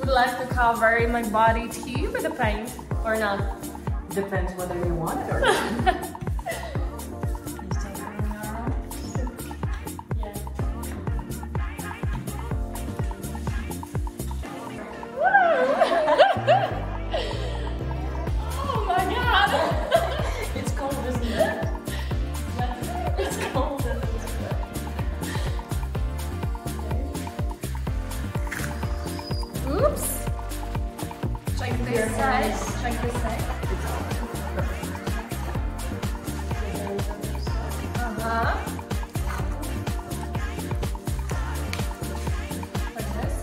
plastic cover my body too with the paint or not? Depends whether you want it or not. Oh my god! It's cold, isn't it? It's cold. Oops! Check this side. Check this side. Like this.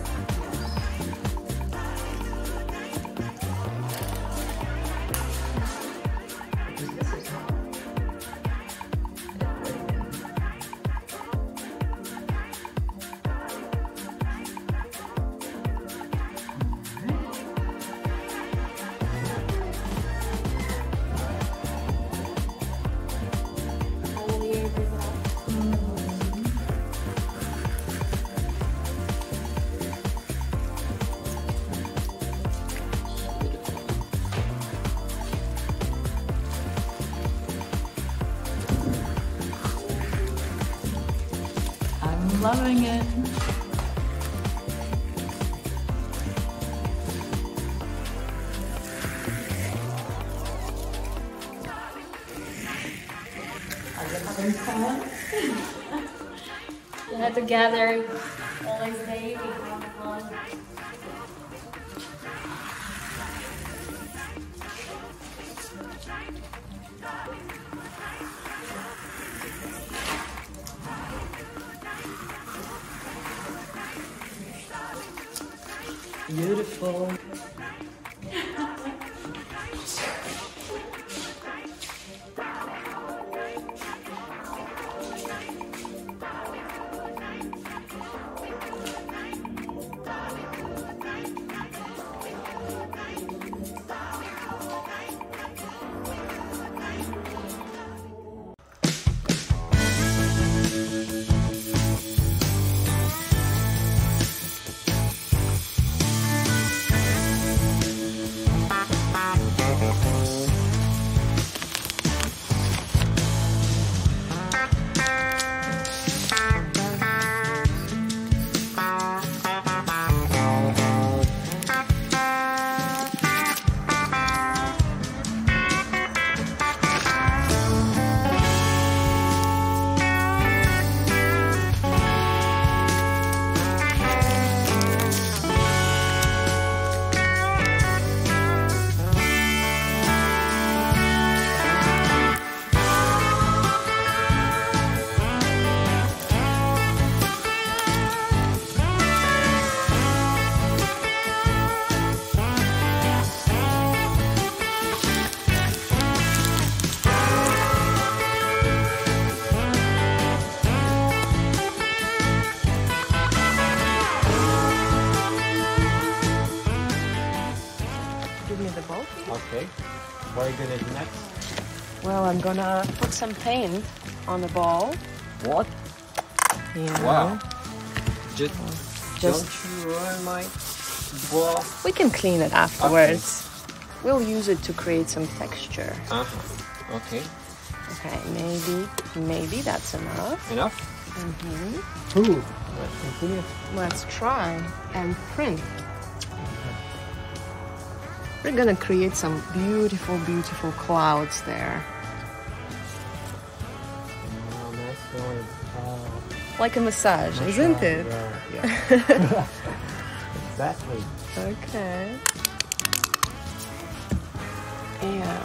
I'm loving it. Are you having fun? We had to gather all this day. We have fun. Beautiful. Okay. What are you gonna do next? Well, I'm gonna put some paint on the ball. What? Yeah. Wow. Just Just don't you ruin my ball. we can clean it afterwards. We'll use it to create some texture. Uh-huh. Okay. Okay, maybe that's enough. Enough? Mm-hmm. Ooh. Let's continue. Let's try and print. We're gonna create some beautiful, beautiful clouds there. Oh, nice going. Like a massage, Nice isn't job. it? Yeah. Exactly. Okay. Yeah.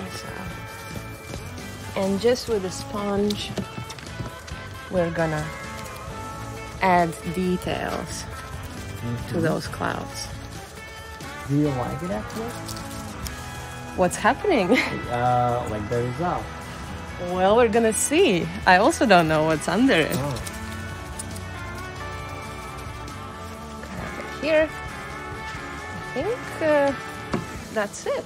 And just with a sponge, we're gonna add details to those clouds. Do you like it actually? What's happening? Like the result. Well, we're gonna see. I also don't know what's under it. Oh. Okay, here, I think that's it.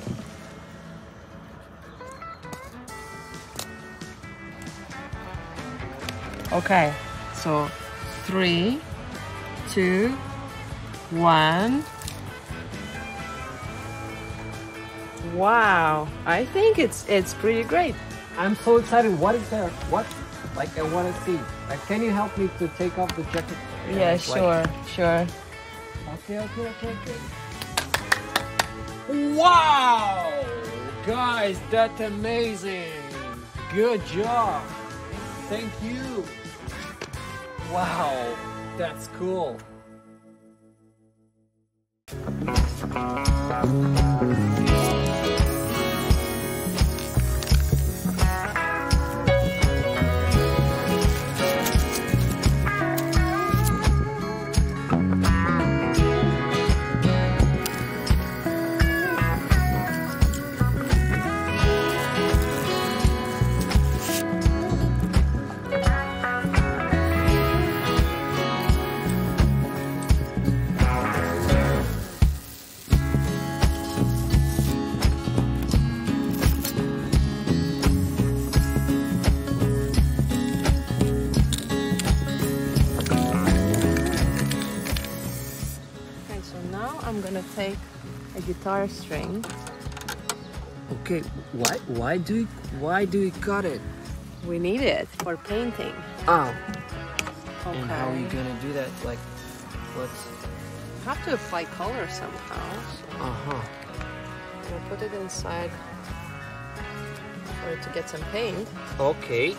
Okay, so 3, 2, 1. Wow, I think it's pretty great. I'm so excited. What is there? What? Like, I want to see. Like, can you help me to take off the jacket? Yeah, sure. Okay. Wow! Guys, that's amazing. Good job. Thank you. Wow, that's cool. I'm gonna take a guitar string. Okay, why do you cut it? We need it for painting. Oh. Okay. And how are you gonna do that? Like, what's? Have to apply color somehow. So we'll put it inside for it to get some paint. Okay.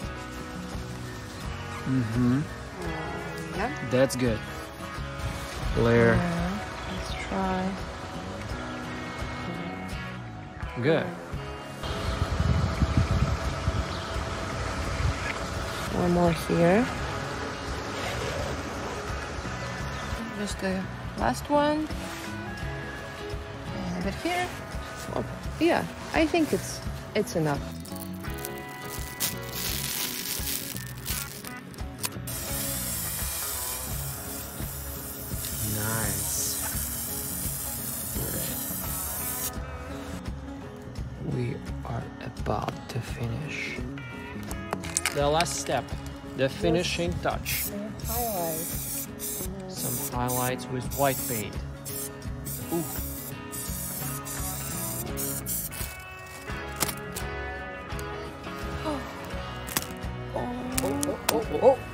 Yeah. That's good. Layer. Let's try. Good. One more here. Just the last one. And a bit here. Oh, yeah, I think it's enough. Nice. We are about to finish. The last step, the finishing touch. Highlights. Some highlights with white paint. Ooh.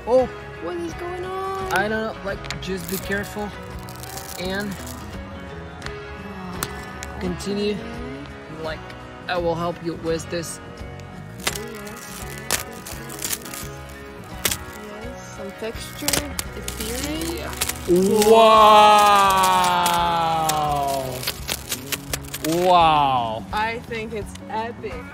Oh. What is going on? I don't know, like, just be careful and continue. Like, I will help you with this. Yes, some texture, ethereal. Wow! Wow! I think it's epic.